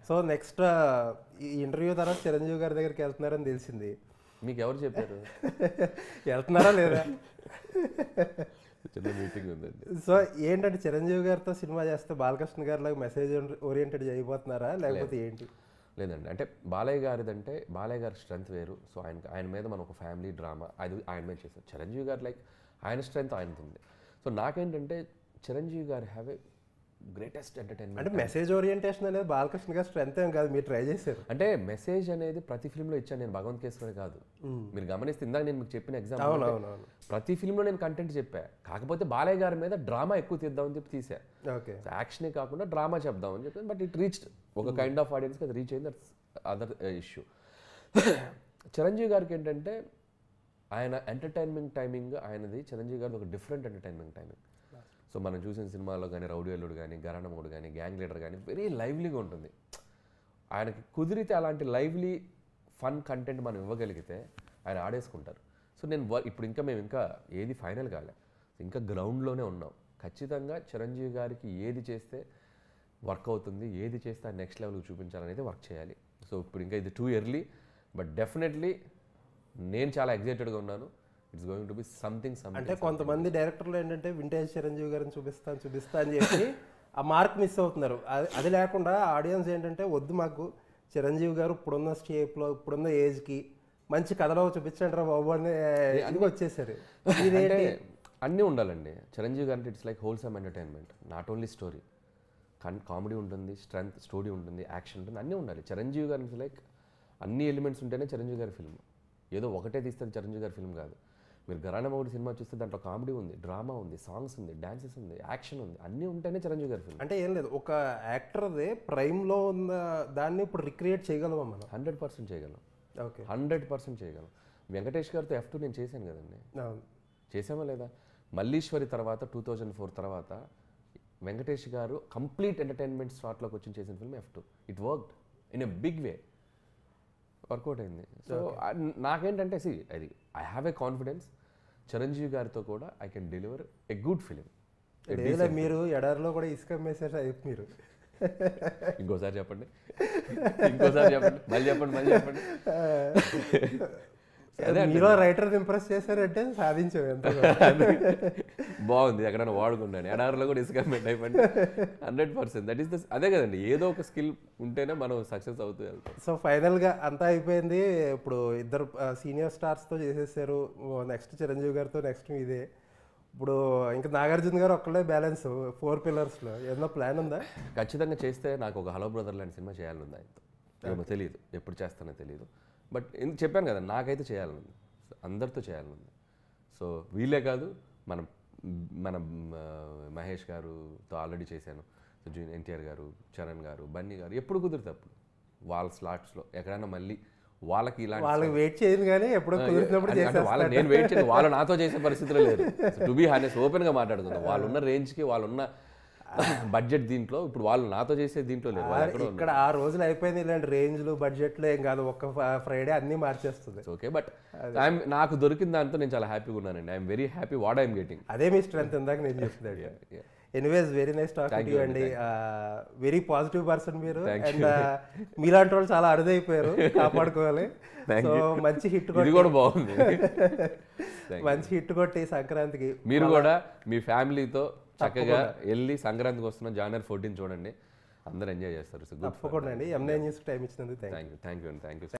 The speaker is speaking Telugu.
సో నెక్స్ట్ ఈ ఇంటర్వ్యూ తర్వాత చిరంజీవి గారి దగ్గరికి వెళ్తున్నారని తెలిసింది. మీకు ఎవరు చెప్పారు? వెళ్తున్నారా లేదా? చిన్న మీటింగ్ ఉందండి. సో ఏంటంటే చిరంజీవి గారితో సినిమా చేస్తే బాలకృష్ణ గారి లాగా మెసేజ్ ఓరియంటెడ్ చేయబోతున్నారా లేకపోతే ఏంటి? లేదండి, అంటే బాలయ్య గారిదంటే బాలయ్య గారి స్ట్రెంత్ వేరు. సో ఆయన మీద మనం ఒక ఫ్యామిలీ డ్రామా అది ఆయన మీద చేస్తాం. చిరంజీవి గారు లైక్ ఆయన స్ట్రెంత్ ఆయనది ఉంది. సో నాకేంటంటే చిరంజీవి గారు హ్యావ్ ఏ గ్రేటెస్ట్ ఎంటర్టైన్మెంట్. అంటే మెసేజ్ ఓరియంటేషన్ అనేది బాలకృష్ణ గారి స్ట్రెంత్ ఏం కాదు, మీరు ట్రై చేశారు. అంటే మెసేజ్ అనేది ప్రతి ఫిల్మ్లో ఇచ్చాను నేను, భగవంత్ కేసులోనే కాదు. మీరు గమనిస్తే ఇందాక నేను మీకు చెప్పిన ఎగ్జాంపుల్ ప్రతి ఫిల్మ్లో నేను కంటెంట్ చెప్పా. కాకపోతే బాలయ్య గారి మీద డ్రామా ఎక్కువ తీద్దామని చెప్పి తీసా. ఓకే, యాక్షనే కాకుండా డ్రామా చెప్దామని చెప్పి, బట్ ఇట్ రీచ్డ్ ఒక కైండ్ ఆఫ్ ఆడియన్స్కి అది రీచ్ అయింది. That's other issue. చిరంజీవి గారికి ఏంటంటే ఆయన ఎంటర్టైన్మెంట్ టైమింగ్ ఆయనది, చిరంజీవి గారిది ఒక డిఫరెంట్ ఎంటర్టైన్మెంట్ టైమింగ్. సో మనం చూసిన సినిమాలో కానీ రౌడీ అల్లుడు కానీ గరణమూడు కానీ గ్యాంగ్ లీడర్ కానీ వెరీ లైవ్లీగా ఉంటుంది. ఆయనకి కుదిరితే అలాంటి లైవ్లీ ఫన్ కంటెంట్ మనం ఇవ్వగలిగితే ఆయన ఆడేసుకుంటారు. సో నేను ఇప్పుడు మేము ఇంకా ఏది ఫైనల్ కాలే, ఇంకా గ్రౌండ్లోనే ఉన్నాం. ఖచ్చితంగా చిరంజీవి గారికి ఏది చేస్తే వర్క్ అవుతుంది, ఏది చేస్తే ఆ నెక్స్ట్ లెవెల్కి చూపించాలనేది వర్క్ చేయాలి. సో ఇప్పుడు ఇంకా ఇది టూ ఎర్లీ, బట్ డెఫినెట్లీ నేను చాలా ఎక్సైటెడ్గా ఉన్నాను. It's going to be something. అంటే కొంతమంది డైరెక్టర్లు ఏంటంటే వింటేజ్ చిరంజీవి గారిని చూపిస్తా అని చెప్పి ఆ మార్క్ మిస్ అవుతున్నారు. అది లేకుండా ఆడియన్స్ ఏంటంటే వద్దు మాకు చిరంజీవి గారు ఇప్పుడున్న స్టేప్లో ఇప్పుడున్న ఏజ్కి మంచి కథలో చూపించండి రా బాబు అని వచ్చేసారు. అన్నీ ఉండాలండి చిరంజీవి గారి. It's like wholesome entertainment, not only story. Comedy ఉంటుంది, స్ట్రెంత్ స్టోరీ ఉంటుంది, యాక్షన్ ఉంటుంది, అన్నీ ఉండాలి. చిరంజీవి గారి లైక్ అన్ని ఎలిమెంట్స్ ఉంటేనే చిరంజీవి గారి ఫిల్మ్. ఏదో ఒకటే తీస్తే చిరంజీవి గారి ఫిల్మ్ కాదు. మీరు గరాణమౌడి సినిమా చూస్తే దాంట్లో కామెడీ ఉంది, డ్రామా ఉంది, సాంగ్స్ ఉంది, డాన్సెస్ ఉంది, యాక్షన్ ఉంది, అన్నీ ఉంటేనే చిరంజీవి గారి ఫిల్మ్. అంటే ఏం లేదు, ఒక యాక్టర్దే ప్రైమ్లో ఉన్న దాన్ని ఇప్పుడు రిక్రియేట్ చేయగలమా మనం? 100% చేయగలం. ఓకే, 100% చేయగలం. వెంకటేష్ గారితో F2 నేను చేశాను కదండి, చేసామా లేదా? మల్లీశ్వరి తర్వాత 2004 తర్వాత వెంకటేష్ గారు కంప్లీట్ ఎంటర్టైన్మెంట్ స్లాట్లోకి వచ్చి చేసిన film F2. It worked in a big way, work out అయింది. సో నాకేంటంటే అది I have a confidence Chiranjeevi గారితో కూడా I can deliver a good film. మీరు ఎడారిలో కూడా ఇసుక మెసేజ్ మీరు ఇంకోసారి చెప్పండి, మళ్ళీ చెప్పండి. మీరు రైటర్ ఇంప్రెస్ చేశారంటే సాధించావు. ఎంత బాగుంది, ఎక్కడైనా వాడుకున్నాను. ఎడారిలో కూడా ఇసుక అయిపోయింది. 100%. దట్ ఈస్ అదే కదండి, ఏదో ఒక స్కిల్ ఉంటేనే మనం సక్సెస్ అవుతూ వెళ్తాం. సో ఫైనల్గా అంతా అయిపోయింది. ఇప్పుడు ఇద్దరు సీనియర్ స్టార్స్తో చేసేసారు, నెక్స్ట్ చిరంజీవి గారితో, నెక్స్ట్ ఇదే. ఇప్పుడు ఇంకా నాగార్జున గారు ఒక్కళ్ళే బ్యాలెన్స్ 4 పిల్లర్స్లో. ఏదో ప్లాన్ ఉందా? ఖచ్చితంగా చేస్తే నాకు ఒక హలో బ్రదర్ లాంటి సినిమా చేయాలని ఆయనతో. ఏమో తెలియదు, ఎప్పుడు చేస్తానో తెలియదు. బట్ చెప్పాను కదా, నాకైతే చేయాలనుంది, అందరితో చేయాలనుంది. సో వీళ్ళే కాదు, మన మహేష్ గారుతో ఆల్రెడీ చేశాను. ఎన్టీఆర్ గారు, చరణ్ గారు, బన్నీ గారు, ఎప్పుడు కుదిరితే అప్పుడు వాళ్ళ స్లాట్స్లో ఎక్కడైనా మళ్ళీ వాళ్ళకి ఇలాంటి వెయిట్ చేయను కానీ ఎప్పుడు కుదిరినప్పుడు నేను వెయిట్ చేయను. వాళ్ళు నాతో చేసే పరిస్థితిలో లేదు. టు బీ హానెస్ట్, ఓపెన్గా మాట్లాడుతున్నాను. వాళ్ళున్న రేంజ్కి, వాళ్ళున్న బడ్జెట్ దీంట్లో ఇప్పుడు వాళ్ళు నాతో చేసే దీంట్లో లేదు. ఇక్కడ ఆ రోజులు అయిపోయింది. ఇలాంటి రేంజ్లు బడ్జెట్లో ఏం కాదు, ఒక్క ఫ్రైడే అన్నీ మార్చేస్తుంది. ఓకే, బట్ నాకు దొరికిన దాంతో నేను చాలా హ్యాపీగా ఉన్నానండి. I'm very happy what I'm getting. అదే మీ స్ట్రెంత్ ఇందాక నేను చెప్తున్నాడు. Anyways very nice talking to you అండి. వెరీ పాజిటివ్ పర్సన్ మీరు. అండ్ మీలాంటి వాళ్ళు చాలా అరుదైపోయారు, కాపాడుకోవాలి. సో మంచి హిట్ కూడా బాగుంది. మంచి హిట్ కొట్టి సంక్రాంతికి మీరు కూడా మీ ఫ్యామిలీతో చక్కగా వెళ్ళి సంక్రాంతికి వస్తున్న January 14 చూడండి, అందరూ ఎంజాయ్ చేస్తారు. తప్పకుండా అండి. M9 న్యూస్ టైం ఇచ్చినందుకు థ్యాంక్ యూ.